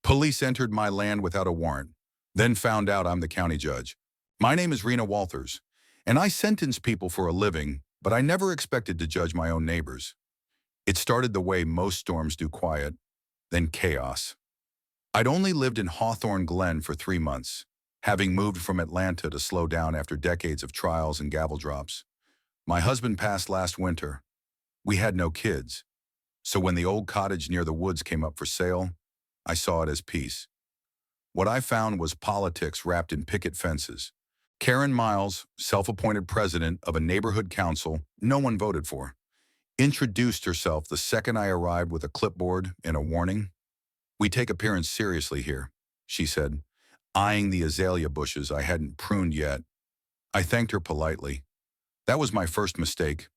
Police entered my land without a warrant, then found out I'm the county judge. My name is Rena Walters, and I sentence people for a living, but I never expected to judge my own neighbors. It started the way most storms do, quiet, then chaos. I'd only lived in Hawthorne Glen for 3 months, having moved from Atlanta to slow down after decades of trials and gavel drops. My husband passed last winter. We had no kids, so when the old cottage near the woods came up for sale, I saw it as peace. What I found was politics wrapped in picket fences. Karen Miles, self-appointed president of a neighborhood council no one voted for, introduced herself the second I arrived with a clipboard and a warning. "We take appearance seriously here," she said, eyeing the azalea bushes I hadn't pruned yet. I thanked her politely. That was my first mistake.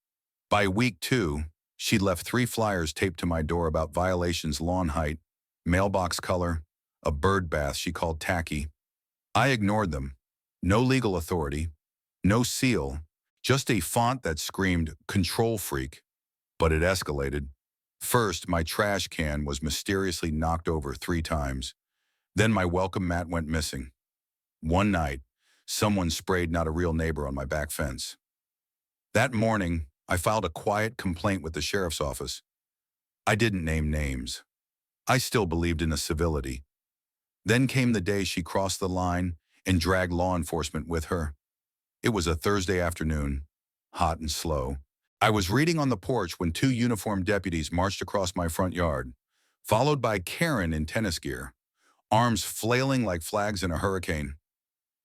By week 2, she'd left 3 flyers taped to my door about violations: lawn height, mailbox color, a bird bath she called tacky. I ignored them. No legal authority, no seal, just a font that screamed "control freak." But it escalated. First, my trash can was mysteriously knocked over 3 times. Then my welcome mat went missing. One night, someone sprayed "not a real neighbor" on my back fence. That morning, I filed a quiet complaint with the sheriff's office. I didn't name names. I still believed in a civility. Then came the day she crossed the line and dragged law enforcement with her. It was a Thursday afternoon, hot and slow. I was reading on the porch when 2 uniformed deputies marched across my front yard, followed by Karen in tennis gear, arms flailing like flags in a hurricane.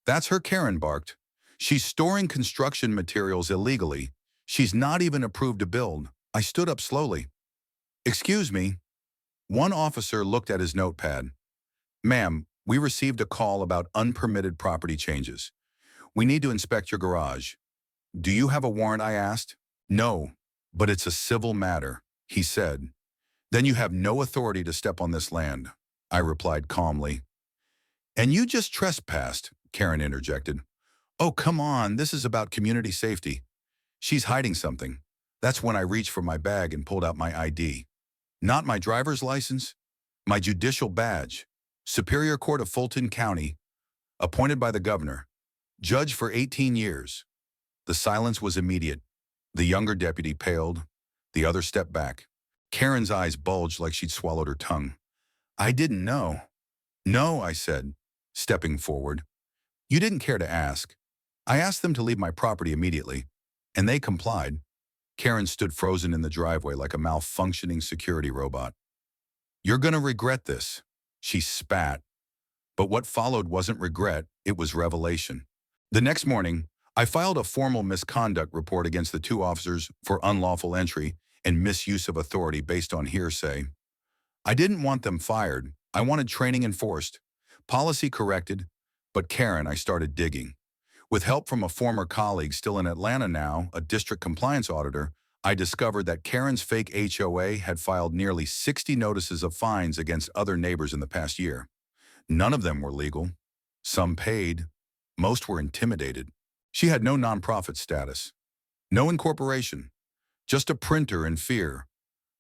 "That's her," Karen barked. "She's storing construction materials illegally. She's not even approved to build." I stood up slowly. "Excuse me." One officer looked at his notepad. "Ma'am, we received a call about unpermitted property changes. We need to inspect your garage." "Do you have a warrant?" I asked. "No, but it's a civil matter," he said. "Then you have no authority to step on this land," I replied calmly. "And you just trespassed," Karen interjected. "Oh, come on, this is about community safety." "She's hiding something." That's when I reached for my bag and pulled out my ID. Not my driver's license, my judicial badge. Superior Court of Fulton County, appointed by the governor, judge for 18 years. The silence was immediate. The younger deputy paled. The other stepped back. Karen's eyes bulged like she'd swallowed her tongue. "I didn't know." "No," I said, stepping forward. "You didn't care to ask. I asked them to leave my property immediately, and they complied." Karen stood frozen in the driveway like a malfunctioning security robot. "You're gonna regret this," she spat. But what followed wasn't regret, it was revelation. The next morning, I filed a formal misconduct report against the 2 officers for unlawful entry and misuse of authority based on hearsay. I didn't want them fired. I wanted training enforced, policy corrected. But Karen, I started digging. With help from a former colleague still in Atlanta now, a district compliance auditor, I discovered that Karen's fake HOA had filed nearly 60 notices of fines against other neighbors in the past year. None of them were legal. Some paid. Most were intimidated. She had no nonprofit status, no incorporation, just a printer and fear.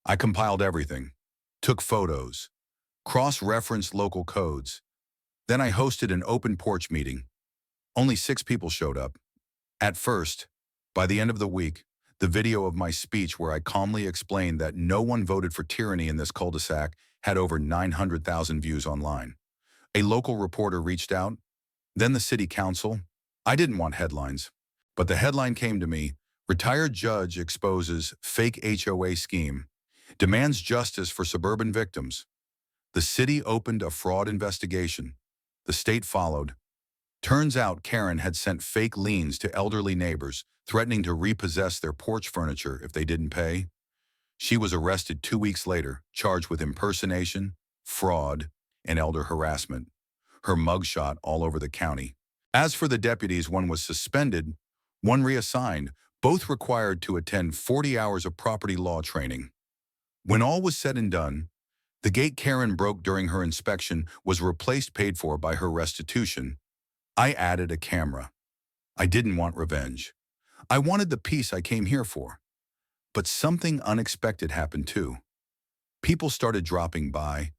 I compiled everything, took photos, cross-referenced local codes. Then I hosted an open porch meeting. Only 6 people showed up. At first, by the end of the week, the video of my speech where I calmly explained that no one voted for tyranny in this cul-de-sac had over 900,000 views online. A local reporter reached out, then the city council. I didn't want headlines, but the headline came to me: "Retired judge exposes fake HOA scheme, demands justice for suburban victims." The city opened a fraud investigation. The state followed. Turns out Karen had sent fake liens to elderly neighbors, threatening to repossess their porch furniture if they didn't pay. She was arrested 2 weeks later, charged with impersonation, fraud, and elder harassment. Her mugshot all over the county. As for the deputies, one was suspended, one reassigned, both required to attend 40 hours of property law training. When all was said and done, the gate Karen broke during her inspection was replaced, paid for by her restitution. I added a camera. I didn't want revenge. I wanted the peace I came here for. But something unexpected happened too. People started dropping by,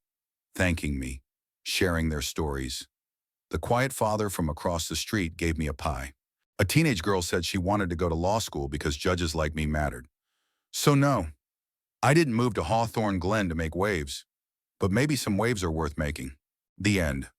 thanking me. sharing their stories. The quiet father from across the street gave me a pie. A teenage girl said she wanted to go to law school because judges like me mattered. So no, I didn't move to Hawthorne Glen to make waves, but maybe some waves are worth making. The end.